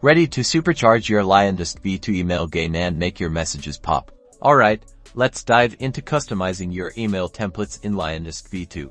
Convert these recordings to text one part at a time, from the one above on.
Ready to supercharge your Liondesk V2 email game and make your messages pop. Alright, let's dive into customizing your email templates in Liondesk V2.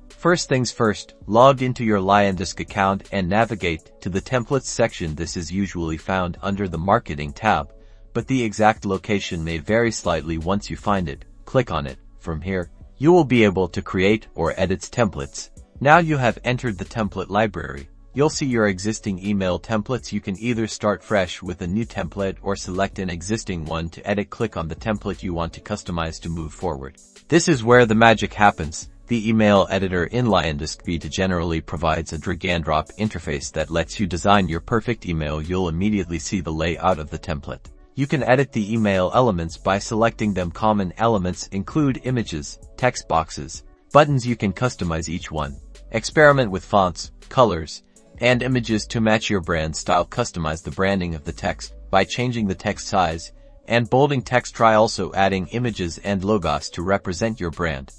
First things first, log into your Liondesk account and navigate to the templates section. This is usually found under the marketing tab, but the exact location may vary slightly. Once you find it, click on it. From here, you will be able to create or edit templates. Now you have entered the template library. You'll see your existing email templates. You can either start fresh with a new template or select an existing one to edit. Click on the template you want to customize to move forward. This is where the magic happens. The email editor in Liondesk V2 generally provides a drag-and-drop interface that lets you design your perfect email. You'll immediately see the layout of the template. You can edit the email elements by selecting them. Common elements include images, text boxes, buttons. You can customize each one. Experiment with fonts, colors, and images to match your brand style. Customize the branding of the text by changing the text size and bolding text. Try also adding images and logos to represent your brand.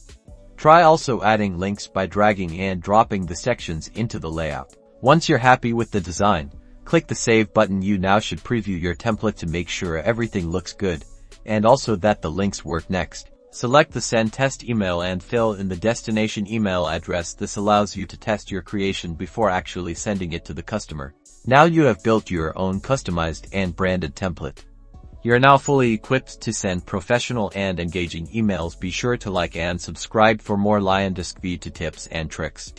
Try also adding links by dragging and dropping the sections into the layout. Once you're happy with the design, click the Save button. You now should preview your template to make sure everything looks good and also that the links work. Next, select the Send Test email and fill in the destination email address. This allows you to test your creation before actually sending it to the customer. Now you have built your own customized and branded template. You're now fully equipped to send professional and engaging emails. Be sure to like and subscribe for more Liondesk V2 tips and tricks.